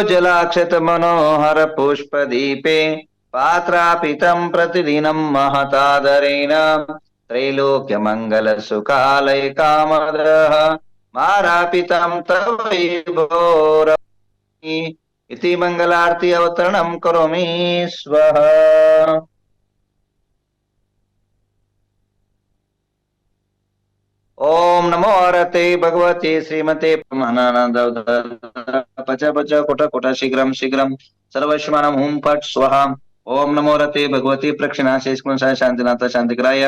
जलाक्षत मनोहर पुष्पदीपे पात्रापितं प्रतिदिनं महतादरेण त्रैलोक्यमङ्गल सुखालय कामदः मारापितं तव भोरमि इति मंगलारती अवतरणं करोमि स्वः। ओम नमो हरते भगवते श्रीमते परमानंद पच पच कुट कुट शीघ्रं शीघ्रं सर्वश्मानं हुं फट् स्वाहा। ओम नमो हरते भगवती प्रक्षिणाशेष शांतिनाथ शांतिकराय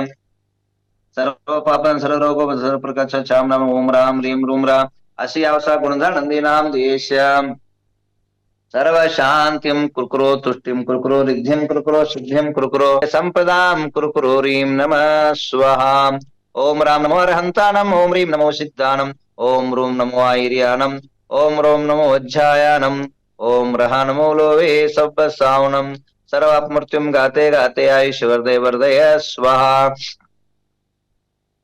सर्व पापन सर्व रोगो सर्व प्रकार चाम नम ओम राम रीम रूम राम असी आवसा गुणधर नंदी नाम देश्यम सर्व शांतिम कुरकुरो तुष्टिम कुरकुरो रिद्धिम कुरकुरो सिद्धिम कुरकुरो संपदाम कुरकुरो रीम नमः स्वाहा। ओम राम नमो अरहंतानम ओम रीम नमो सिद्धानम ओम रूम नमो आयर्यानम ओम रोम नमो वज्जायानम ओम रहा नमो लोवे सब सावनम सर्वात्मृत्युम गाते गाते आयुष्वर्धय वर्धय स्वाहा।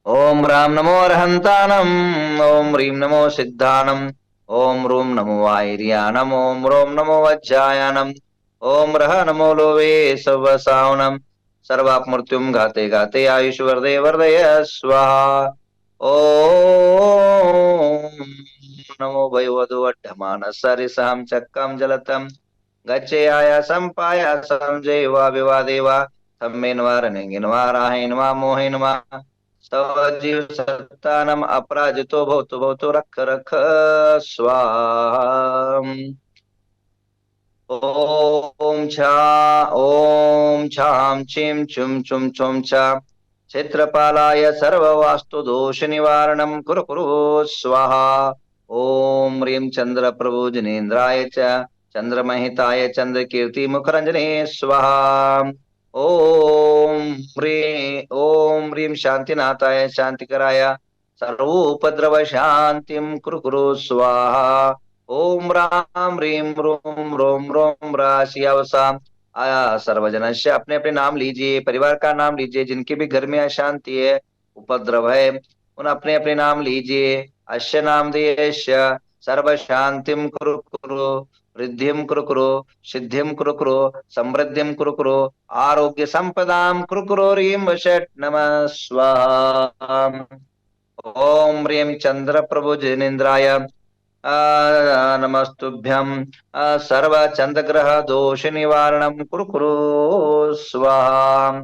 ओम राम नमो अरहंतानम ओम रीम नमो सिद्धानम ओम रूम नमो आयर्यानम ओम रोम नमो वज्जायानम ओम रह नमो लोवे सब सावनम सर्वात्मृत्युम घाते घाते आयुष्वर्धय वर्धय स्वाहा। ओम नमो भयवधु अड्ढमान सरिसहं चक्रम जलतम गच्छे आयासं पायासं जैवा विवादेवा तम्मेन्वा रनेङ्गिन्वा राहेन्वा मोहेन्वा सजीव सत्तानम अपराजितो भवतु भवतु रख रख स्वाहा। ओम छाम छिम छुम छुम छुम छा क्षेत्रपालाय सर्ववास्तु दोष निवारणं कुरु कुरु स्वाहा। ओम ह्रीं चंद्र प्रभु जनेन्द्राय च चंद्रमहिताय चंद्रकीर्ति मुखरंजने स्वाहा। ओम ह्रीं शांतिनाथाय शांतिकराय सर्वोपद्रव शांतिं कुरु कुरु स्वाहा। ओम राम ह्रीं रोम रोम रोम राशियावसाम आया सर्वजनस्य अपने अपने नाम लीजिए, परिवार का नाम लीजिए, जिनके भी घर में अशांति है उपद्रव है उन अपने अपने नाम लीजिए। अश्य नाम देश्य सर्व शांतिम कुरु कुरु वृद्धिम कुरु कुरु सिद्धिम कुरु कुरु समृद्धिम कुरु कुरु आरोग्य संपदाम कुरु कुरु ह्रीं वषट् नमः स्वाहा। ओम ह्रीं चंद्र प्रभु जनेन्द्राय नमस्तुभ्यं सर्व चंद्रग्रह दोष निवारणम कुरु कुरु स्वाहा।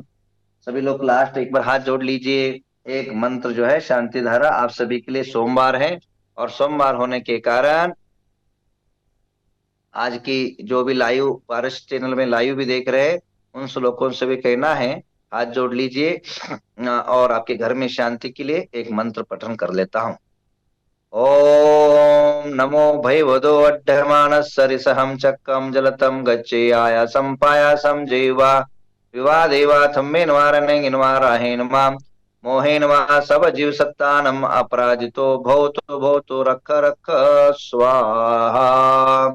सभी लोग लास्ट एक बार हाथ जोड़ लीजिए। एक मंत्र जो है शांति धारा आप सभी के लिए सोमवार है और सोमवार होने के कारण आज की जो भी लाइव पारस चैनल में लाइव भी देख रहे हैं उन श्लोकों से भी कहना है। हाथ जोड़ लीजिए और आपके घर में शांति के लिए एक मंत्र पठन कर लेता हूं। ओम नमो भयवदो अड्ढमानः सरिसहं चक्रं जलतं गच्छे आयासं पायासं जैवा विवादेवा थम्मेन्वा रनेङ्गिन्वा राहेन्वा मोहेन्वा सब जीव सत्तानम अपराजितो भवतु भवतु रख रख स्वाहा।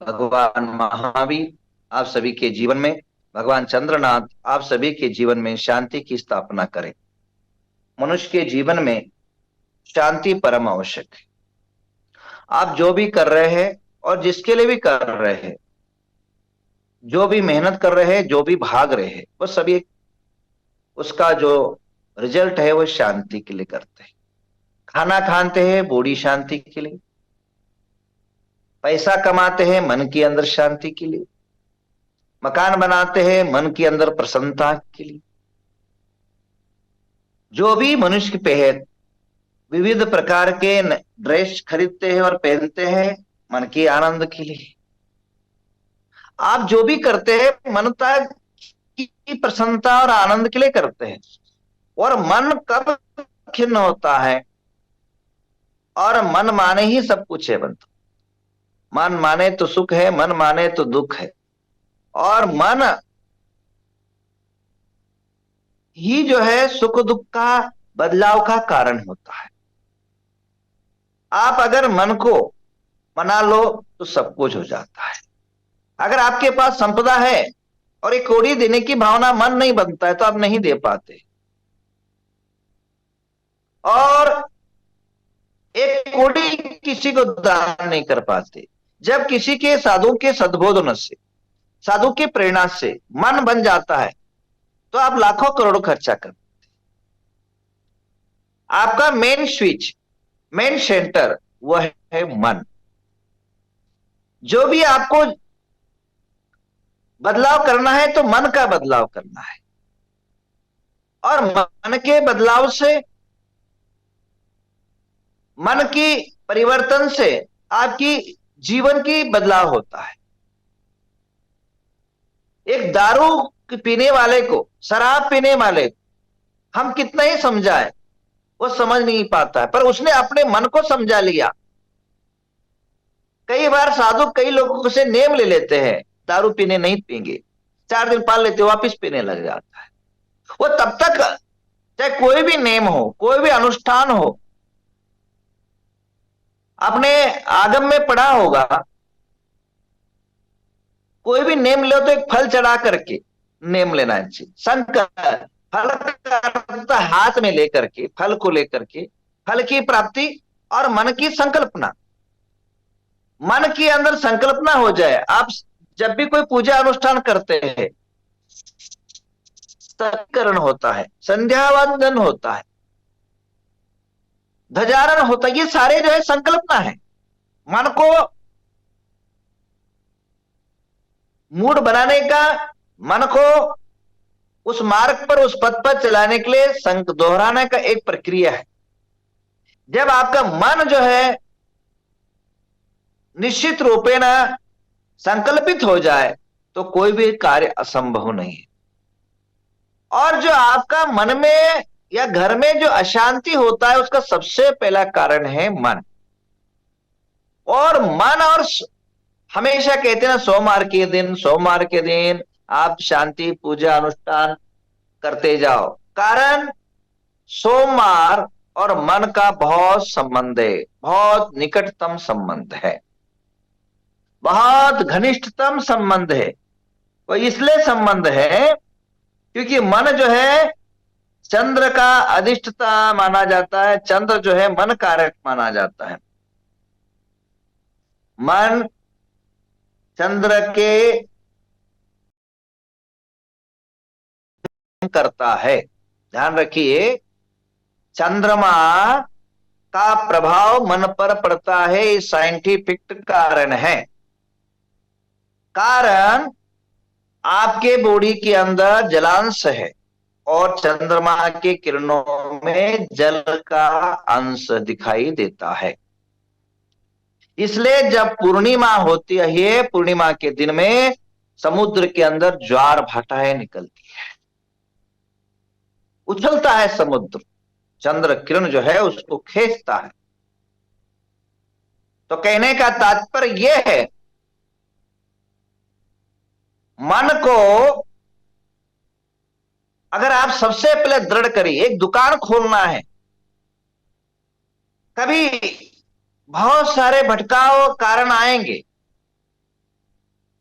भगवान महावीर आप सभी के जीवन में, भगवान चंद्रनाथ आप सभी के जीवन में शांति की स्थापना करें। मनुष्य के जीवन में शांति परम आवश्यक है। आप जो भी कर रहे हैं और जिसके लिए भी कर रहे हैं, जो भी मेहनत कर रहे हैं, जो भी भाग रहे हैं, वो सभी उसका जो रिजल्ट है वो शांति के लिए करते हैं। खाना खाते हैं बॉडी शांति के लिए, पैसा कमाते हैं मन के अंदर शांति के लिए, मकान बनाते हैं मन के अंदर प्रसन्नता के लिए। जो भी मनुष्य पे है विविध प्रकार के ड्रेस खरीदते हैं और पहनते हैं मन के आनंद के लिए। आप जो भी करते हैं मनता की प्रसन्नता और आनंद के लिए करते हैं। और मन कब खिन्न होता है और मन माने ही सब कुछ है बंधु। मन माने तो सुख है, मन माने तो दुख है, और मन ही जो है सुख दुख का बदलाव का कारण होता है। आप अगर मन को मना लो तो सब कुछ हो जाता है। अगर आपके पास संपदा है और एक कौड़ी देने की भावना मन नहीं बनता है तो आप नहीं दे पाते। और एक कोड़ी किसी को दान नहीं कर पाते। जब किसी के साधु के सद्बोधन से, साधु की प्रेरणा से मन बन जाता है, तो आप लाखों करोड़ों खर्चा कर, आपका मेन स्विच, मेन सेंटर वह है मन। जो भी आपको बदलाव करना है तो मन का बदलाव करना है, और मन के बदलाव से, मन की परिवर्तन से आपकी जीवन की बदलाव होता है। एक दारू पीने वाले को, शराब पीने वाले को हम कितना ही समझाए, वो समझ नहीं पाता है, पर उसने अपने मन को समझा लिया। कई बार साधु कई लोगों से नेम ले लेते हैं, दारू पीने नहीं पीएंगे, 4 दिन पाल लेते, वापिस पीने लग जाता है। वो तब तक, चाहे कोई भी नेम हो, कोई भी अनुष्ठान हो, आपने आगम में पढ़ा होगा, कोई भी नेम लो तो एक फल चढ़ा करके नेम लेना चाहिए। संकल्प, फल का हाथ में लेकर के, फल को लेकर के, फल की प्राप्ति और मन की संकल्पना। मन के अंदर संकल्पना हो जाए, आप जब भी कोई पूजा अनुष्ठान करते हैं, सकरण होता है, संध्या वंदन होता है, ध्वजारोहण होता है, ये सारे जो है संकल्पना है। मन को मूड बनाने का, मन को उस मार्ग पर, उस पथ पर चलाने के लिए दोहराने का एक प्रक्रिया है। जब आपका मन जो है निश्चित रूपेण संकल्पित हो जाए, तो कोई भी कार्य असंभव नहीं है। और जो आपका मन में या घर में जो अशांति होता है, उसका सबसे पहला कारण है मन। और मन, और हमेशा कहते हैं सोमवार के दिन आप शांति पूजा अनुष्ठान करते जाओ। कारण सोमवार और मन का बहुत संबंध है, बहुत निकटतम संबंध है, बहुत घनिष्ठतम संबंध है। वो इसलिए संबंध है क्योंकि मन जो है चंद्र का अधिष्ठता माना जाता है, चंद्र जो है मन कारक माना जाता है। मन चंद्र के करता है, ध्यान रखिए, चंद्रमा का प्रभाव मन पर पड़ता है, साइंटिफिक कारण है। कारण आपके बॉडी के अंदर जलांश है, और चंद्रमा के किरणों में जल का अंश दिखाई देता है। इसलिए जब पूर्णिमा होती है, ये पूर्णिमा के दिन में समुद्र के अंदर ज्वार भाटाएं निकलती है, उछलता है समुद्र, चंद्र किरण जो है उसको खींचता है। तो कहने का तात्पर्य यह है, मन को अगर आप सबसे पहले दृढ़ करिए, एक दुकान खोलना है, कभी बहुत सारे भटकाव कारण आएंगे,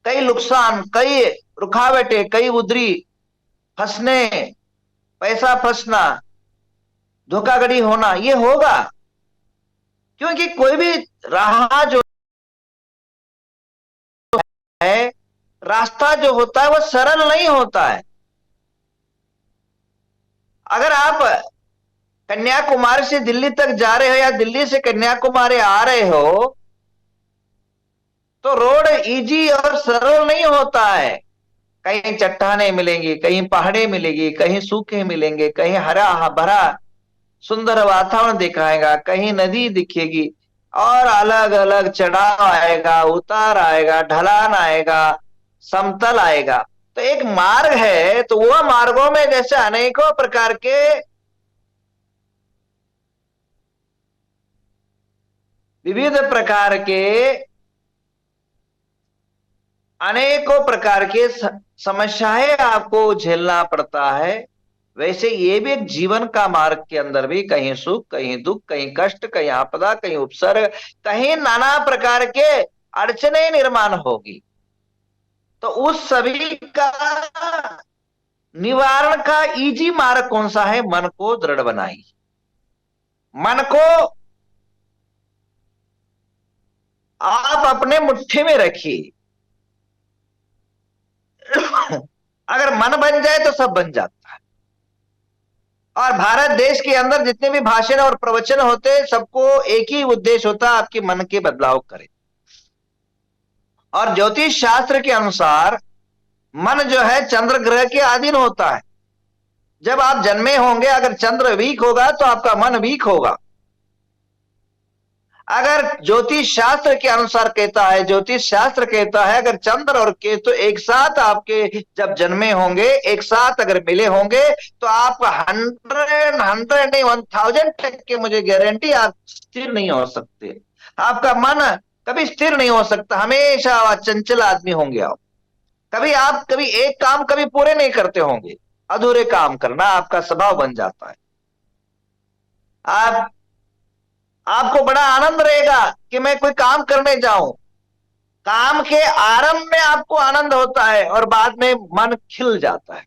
कई नुकसान, कई रुकावटें, कई उधरी फंसने, पैसा फंसना, धोखाधड़ी होना, ये होगा। क्योंकि कोई भी राह जो है, रास्ता जो होता है वो सरल नहीं होता है। अगर आप कन्याकुमारी से दिल्ली तक जा रहे हो या दिल्ली से कन्याकुमारी आ रहे हो, तो रोड इजी और सरल नहीं होता है। कहीं चट्टाने मिलेंगी, कहीं पहाड़े मिलेगी, कहीं सूखे मिलेंगे, कहीं हरा भरा सुंदर वातावरण दिखाएगा, कहीं नदी दिखेगी, और अलग अलग चढ़ाव आएगा, उतार आएगा, ढलान आएगा, समतल आएगा। तो एक मार्ग है, तो वह मार्गों में जैसे अनेकों प्रकार के विविध प्रकार के अनेकों प्रकार के समस्याएं आपको झेलना पड़ता है। वैसे ये भी एक जीवन का मार्ग के अंदर भी कहीं सुख, कहीं दुख, कहीं कष्ट, कहीं आपदा, कहीं उपसर्ग, कहीं नाना प्रकार के अड़चने निर्माण होगी। तो उस सभी का निवारण का इजी मार्ग कौन सा है? मन को दृढ़ बनाई, मन को आप अपने मुट्ठी में रखिए। अगर मन बन जाए तो सब बन जाता है। और भारत देश के अंदर जितने भी भाषण और प्रवचन होते हैं, सबको एक ही उद्देश्य होता है, आपके मन के बदलाव करे। और ज्योतिष शास्त्र के अनुसार मन जो है चंद्र ग्रह के अधीन होता है। जब आप जन्मे होंगे, अगर चंद्र वीक होगा तो आपका मन वीक होगा। अगर ज्योतिष शास्त्र के अनुसार कहता है, ज्योतिष शास्त्र कहता है अगर चंद्र और केतु एक साथ आपके जब जन्मे होंगे, एक साथ अगर मिले होंगे, तो आप 100 नहीं 1000% मुझे गारंटी, आप स्थिर नहीं हो सकते। आपका मन कभी स्थिर नहीं हो सकता, हमेशा चंचल आदमी होंगे आप। कभी एक काम कभी पूरे नहीं करते होंगे, अधूरे काम करना आपका स्वभाव बन जाता है। आप आपको बड़ा आनंद रहेगा कि मैं कोई काम करने जाऊं। काम के आरंभ में आपको आनंद होता है और बाद में मन खिल जाता है,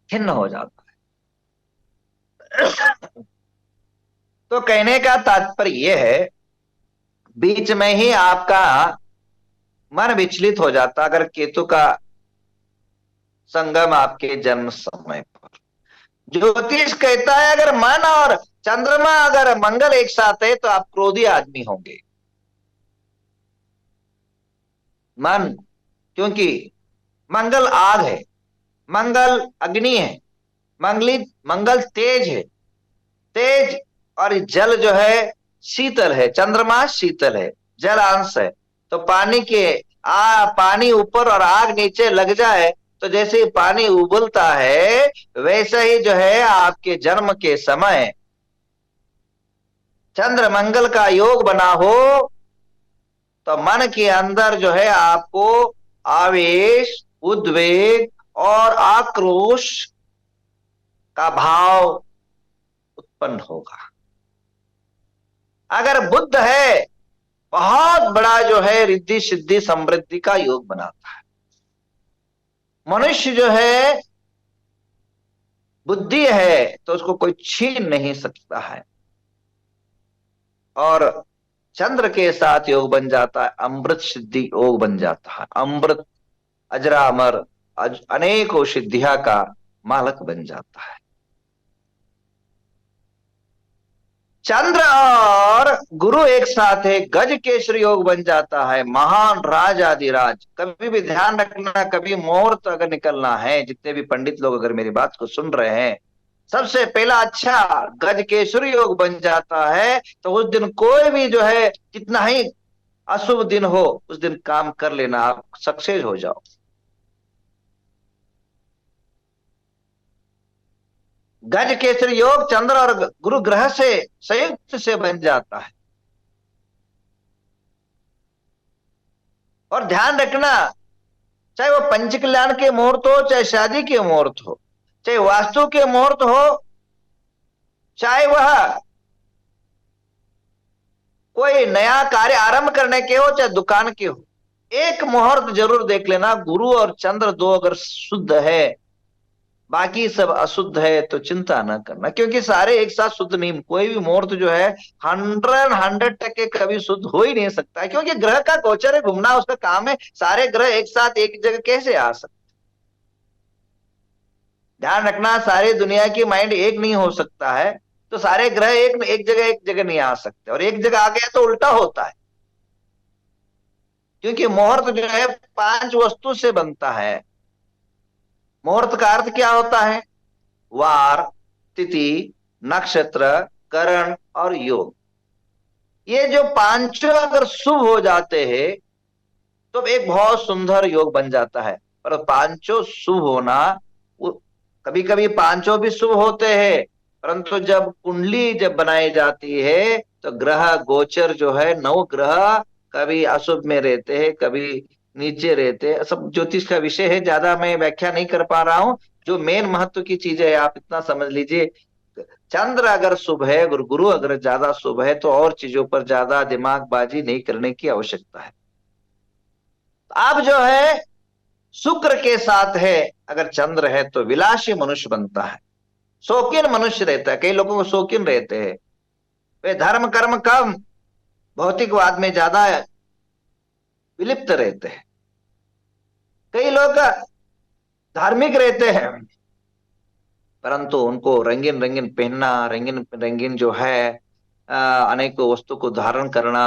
खिन्न हो जाता है। तो कहने का तात्पर्य यह है, बीच में ही आपका मन विचलित हो जाता अगर केतु का संगम आपके जन्म समय पर। ज्योतिष कहता है अगर मन और चंद्रमा अगर मंगल एक साथ है तो आप क्रोधी आदमी होंगे। मन, क्योंकि मंगल आग है, मंगल अग्नि है, मंगल तेज है, तेज। और जल जो है शीतल है, चंद्रमा शीतल है, जल अंश है। तो पानी ऊपर और आग नीचे लग जाए तो जैसे पानी उबलता है, वैसे ही जो है आपके जन्म के समय चंद्र मंगल का योग बना हो तो मन के अंदर जो है आपको आवेश, उद्वेग और आक्रोश का भाव उत्पन्न होगा। अगर बुद्ध है, बहुत बड़ा जो है रिद्धि सिद्धि समृद्धि का योग बनाता है। मनुष्य जो है बुद्धि है तो उसको कोई छीन नहीं सकता है। और चंद्र के साथ योग बन जाता है, अमृत सिद्धि योग बन जाता है। अमृत, अजरामर, अनेकों सिद्धियां का मालक बन जाता है। चंद्र और गुरु एक साथ है, गज केसरी योग बन जाता है, महान राज आदिराज। कभी भी ध्यान रखना, कभी मुहूर्त अगर निकलना है, जितने भी पंडित लोग अगर मेरी बात को सुन रहे हैं, सबसे पहला अच्छा गज केसरी योग बन जाता है तो उस दिन कोई भी जो है कितना ही अशुभ दिन हो, उस दिन काम कर लेना, आप सक्सेस हो जाओ। गज केसरी योग चंद्र और गुरु ग्रह से संयुक्त से बन जाता है। और ध्यान रखना, चाहे वो पंच कल्याण के मुहूर्त हो, चाहे शादी के मुहूर्त हो, चाहे वास्तु के मुहूर्त हो, चाहे वह कोई नया कार्य आरंभ करने के हो, चाहे दुकान के हो, एक मुहूर्त जरूर देख लेना। गुरु और चंद्र दो अगर शुद्ध है, बाकी सब अशुद्ध है तो चिंता ना करना, क्योंकि सारे एक साथ शुद्ध नहीं। कोई भी मुहूर्त जो है 100% कभी शुद्ध हो ही नहीं सकता है, क्योंकि ग्रह का गोचर है, घूमना उसका काम है। सारे ग्रह एक साथ एक जगह कैसे आ सकते? ध्यान रखना, सारी दुनिया की माइंड एक नहीं हो सकता है, तो सारे ग्रह एक जगह नहीं आ सकते। और एक जगह आ गया तो उल्टा होता है, क्योंकि मुहूर्त जो है 5 वस्तु से बनता है। मुहूर्त का अर्थ क्या होता है? वार, तिथि, नक्षत्र, करण और योग। ये जो पांचों अगर शुभ हो जाते हैं तो एक बहुत सुंदर योग बन जाता है। पर पांचों शुभ होना, कभी कभी पांचों भी शुभ होते हैं, परंतु जब कुंडली जब बनाई जाती है तो ग्रह गोचर जो है, 9 ग्रह कभी अशुभ में रहते हैं, कभी नीचे रहते हैं। सब ज्योतिष का विषय है, ज्यादा मैं व्याख्या नहीं कर पा रहा हूं। जो मेन महत्व की चीज है आप इतना समझ लीजिए, चंद्र अगर शुभ है, गुरु अगर ज्यादा शुभ है, तो और चीजों पर ज्यादा दिमागबाजी नहीं करने की आवश्यकता है। अब जो है शुक्र के साथ है अगर चंद्र है तो विलासी मनुष्य बनता है, शौकीन मनुष्य रहता है। कई लोगों को शौकीन रहते हैं, वे धर्म कर्म कम, भौतिकवाद में ज्यादा विलिप्त रहते हैं। कई लोग धार्मिक रहते हैं, परंतु उनको रंगीन रंगीन पहनना, रंगीन रंगीन जो है अनेकों वस्तु को धारण करना,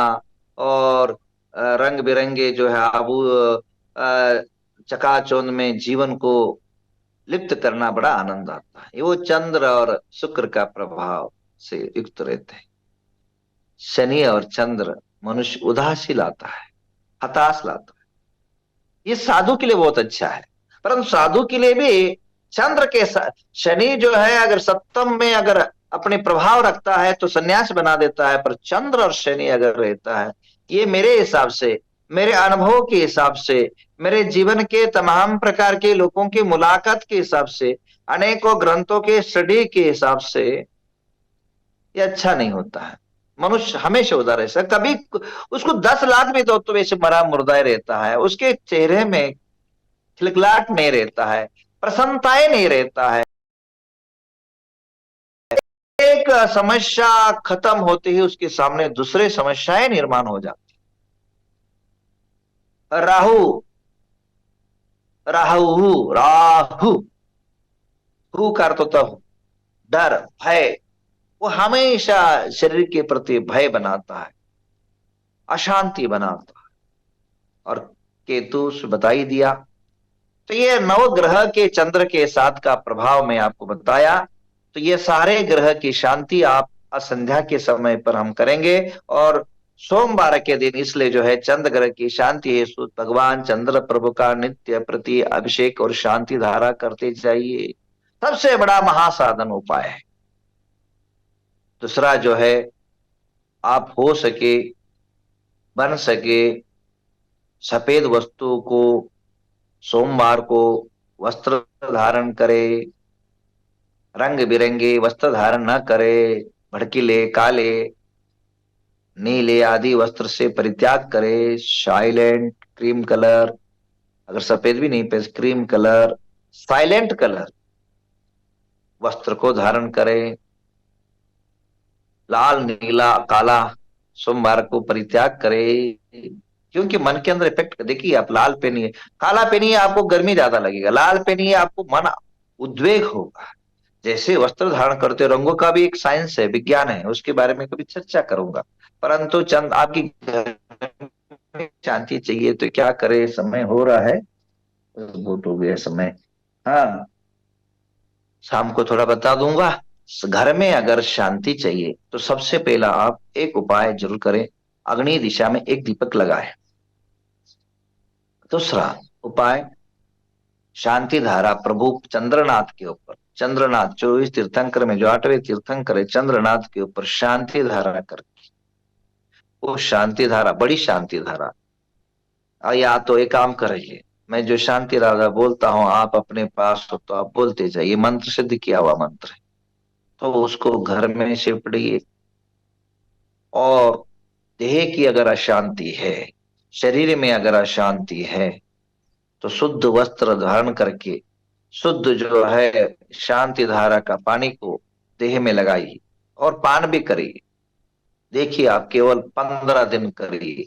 और रंग बिरंगे जो है आबू अ, चकाचौंध में जीवन को लिप्त करना बड़ा आनंद आता है। ये वो चंद्र और शुक्र का प्रभाव से युक्त रहते हैं। शनि और चंद्र मनुष्य उदासी लाता है, हताश लाता है। ये साधु के लिए बहुत अच्छा है, परंतु साधु के लिए भी चंद्र के साथ शनि जो है अगर सप्तम में अगर अपने प्रभाव रखता है तो सन्यास बना देता है, पर चंद्र और शनि अगर रहता है, ये मेरे हिसाब से, मेरे अनुभव के हिसाब से, मेरे जीवन के तमाम प्रकार के लोगों की मुलाकात के हिसाब से, अनेकों ग्रंथों के स्टडी के हिसाब से ये अच्छा नहीं होता है। मनुष्य हमेशा उदार रहता है, कभी उसको 10 लाख भी दो तो वैसे मरा मुर्दा ही रहता है, उसके चेहरे में खिलखिलाहट नहीं रहता है, प्रसन्नताएं नहीं रहता है। एक समस्या खत्म होते ही उसके सामने दूसरे समस्याएं निर्माण हो जाती। राहु, राहु, राहु, हु का अर्थ होता है डर, भय। वो हमेशा शरीर के प्रति भय बनाता है, अशांति बनाता है। और केतु से बता ही दिया। तो ये नव ग्रह के चंद्र के साथ का प्रभाव मैं आपको बताया। तो ये सारे ग्रह की शांति आप संध्या के समय पर हम करेंगे। और सोमवार के दिन इसलिए जो है चंद्र ग्रह की शांति है, भगवान चंद्र प्रभु का नित्य प्रति अभिषेक और शांति धारा करते जाइए, सबसे बड़ा महासाधन उपाय है। दूसरा जो है, आप हो सके, बन सके, सफेद वस्तु को सोमवार को वस्त्र धारण करे, रंग बिरंगे वस्त्र धारण न करे, भड़कीले, काले, नीले आदि वस्त्र से परित्याग करे। साइलेंट क्रीम कलर, अगर सफेद भी नहीं पे क्रीम कलर, साइलेंट कलर वस्त्र को धारण करे। लाल, नीला, काला सोमवार को परित्याग करे, क्योंकि मन के अंदर इफेक्ट देखिए। आप लाल पहनिए, काला पहनिए, आपको गर्मी ज्यादा लगेगा। लाल पहनिए, आपको मन उद्वेग होगा। जैसे वस्त्र धारण करते रंगों का भी एक साइंस है, विज्ञान है, उसके बारे में कभी चर्चा करूंगा। परंतु चंद आपकी घर में शांति चाहिए तो क्या करे, समय हो रहा है, बहुत हो गया समय। हाँ, शाम को थोड़ा बता दूंगा। घर में अगर शांति चाहिए तो सबसे पहला आप एक उपाय जरूर करें, अग्नि दिशा में एक दीपक लगाए। दूसरा उपाय, शांति धारा प्रभु चंद्रनाथ के ऊपर, चंद्रनाथ 24 तीर्थंकर में जो 8वें तीर्थंकर है, चंद्रनाथ के ऊपर शांति धारा करके, वो शांति धारा बड़ी शांति धारा। या तो एक काम करिए, मैं जो शांति धारा बोलता हूं आप अपने पास हो तो आप बोलते जाइए, मंत्र सिद्ध किया हुआ मंत्र है, तो उसको घर में सिमटिए। और देह की अगर अशांति है, शरीर में अगर अशांति है, तो शुद्ध वस्त्र धारण करके शुद्ध जो है शांति धारा का पानी को देह में लगाइए और पान भी करिए। देखिए, आप केवल 15 दिन करिए।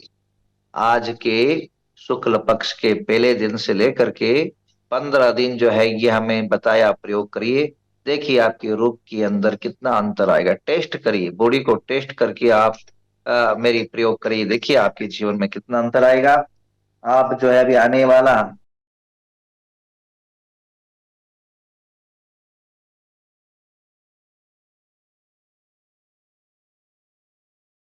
आज के शुक्ल पक्ष के पहले दिन से लेकर के 15 दिन जो है ये हमें बताया, प्रयोग करिए। देखिए आपके रूप के अंदर कितना अंतर आएगा। टेस्ट करिए, बॉडी को टेस्ट करके आप मेरी प्रयोग करिए, देखिए आपके जीवन में कितना अंतर आएगा। आप जो है अभी आने वाला